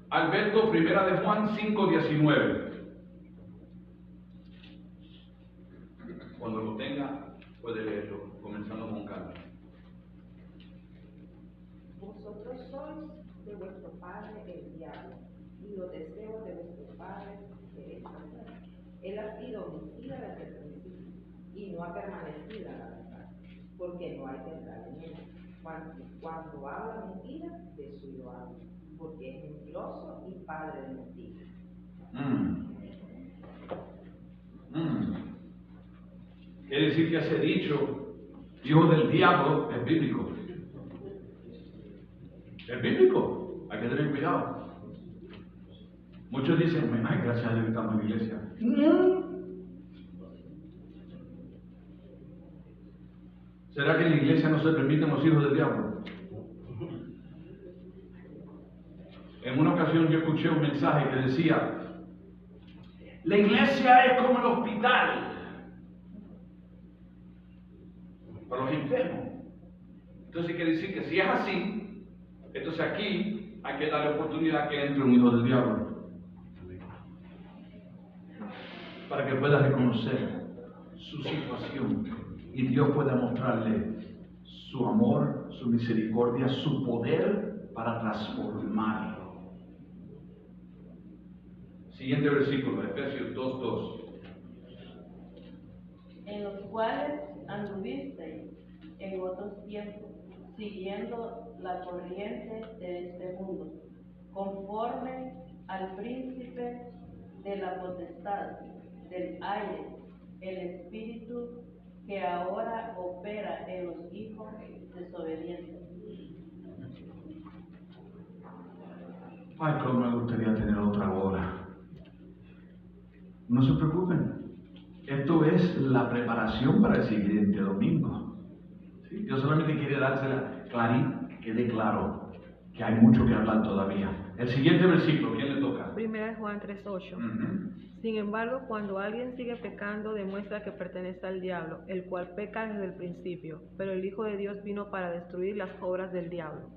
[SPEAKER 1] Alberto, Primera de Juan 5:19. Cuando lo tenga, puede leerlo, comenzando con Carmen.
[SPEAKER 7] Vosotros sois de vuestro padre el diablo, y los deseos de vuestro padre queréis hacer. Él ha sido homicida desde el principio, y no ha permanecido en la verdad, porque no hay verdad en él. Cuando habla mentira, de suyo habla, porque es mentiroso y padre de mentira.
[SPEAKER 1] Quiere decir que ese dicho, hijo del diablo, es bíblico. Es bíblico, hay que tener cuidado. Muchos dicen, ay, gracias a Dios que estamos en la iglesia. ¿Será que en la iglesia no se permiten los hijos del diablo? En una ocasión yo escuché un mensaje que decía, la iglesia es como el hospital para los enfermos. Entonces quiere decir que si es así, entonces aquí hay que darle oportunidad que entre un hijo del diablo para que pueda reconocer su situación y Dios pueda mostrarle su amor, su misericordia, su poder para transformarlo. Siguiente versículo, Efesios 2:2.
[SPEAKER 8] En los cuales anduvisteis en otros tiempos, siguiendo la corriente de este mundo, conforme al príncipe de la potestad del aire, el espíritu que ahora opera en los hijos desobedientes.
[SPEAKER 1] Ay, cómo me gustaría tener otra hora. No se preocupen. Esto es la preparación para el siguiente domingo. ¿Sí? Dios solamente quiere dársela clarita, que quede claro que hay mucho que hablar todavía. El siguiente versículo, ¿quién le toca?
[SPEAKER 3] 1 Juan 3:8.
[SPEAKER 1] Ujú.
[SPEAKER 3] Sin embargo, cuando alguien sigue pecando, demuestra que pertenece al diablo, el cual peca desde el principio. Pero el Hijo de Dios vino para destruir las obras del diablo.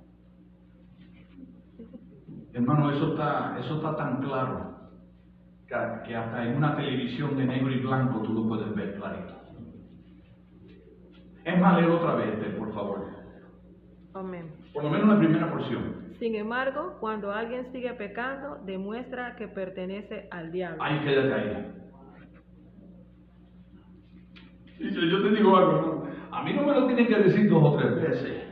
[SPEAKER 1] Hermano, eso está tan claro que hasta en una televisión de negro y blanco tú lo puedes ver clarito. Es más, léelo otra vez, por favor.
[SPEAKER 3] Amén.
[SPEAKER 1] Por lo menos la primera porción.
[SPEAKER 3] Sin embargo, cuando alguien sigue pecando, demuestra que pertenece al diablo.
[SPEAKER 1] Ahí quédate ahí. Y yo te digo algo, hermano. A mí no me lo tienen que decir 2 o 3 veces.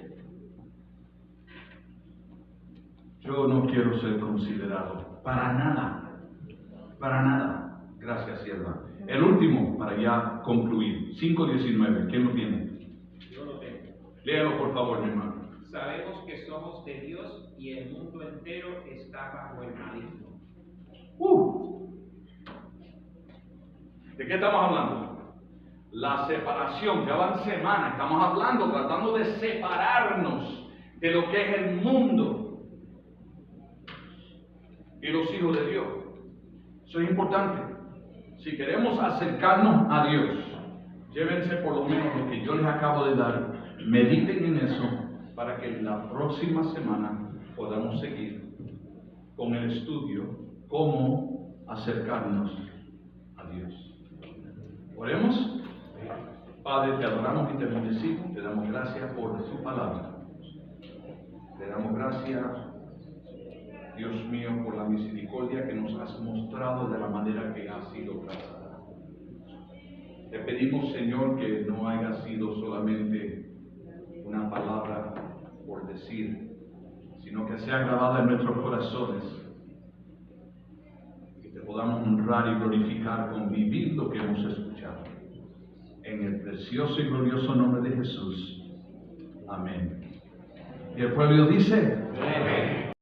[SPEAKER 1] Yo no quiero ser considerado para nada. Para nada. Gracias, sierva. El último, para ya concluir. 5:19. ¿Quién lo tiene?
[SPEAKER 6] Yo lo tengo.
[SPEAKER 1] Léalo, por favor, mi hermano.
[SPEAKER 6] Sabemos que somos de Dios y el mundo entero está bajo el maligno.
[SPEAKER 1] ¿De qué estamos hablando? La separación. Ya van semanas. Estamos hablando, tratando de separarnos de lo que es el mundo y los hijos de Dios. Eso es importante. Si queremos acercarnos a Dios, llévense por lo menos lo que yo les acabo de dar, mediten en eso para que la próxima semana podamos seguir con el estudio, cómo acercarnos a Dios. Oremos. Padre, te adoramos y te bendecimos, te damos gracias por su palabra. Te damos gracias, Dios mío, por la misericordia que nos has mostrado de la manera que ha sido trazada. Te pedimos, Señor, que no haya sido solamente una palabra por decir, sino que sea grabada en nuestros corazones, que te podamos honrar y glorificar con vivir lo que hemos escuchado. En el precioso y glorioso nombre de Jesús. Amén. Y el pueblo dice, amén.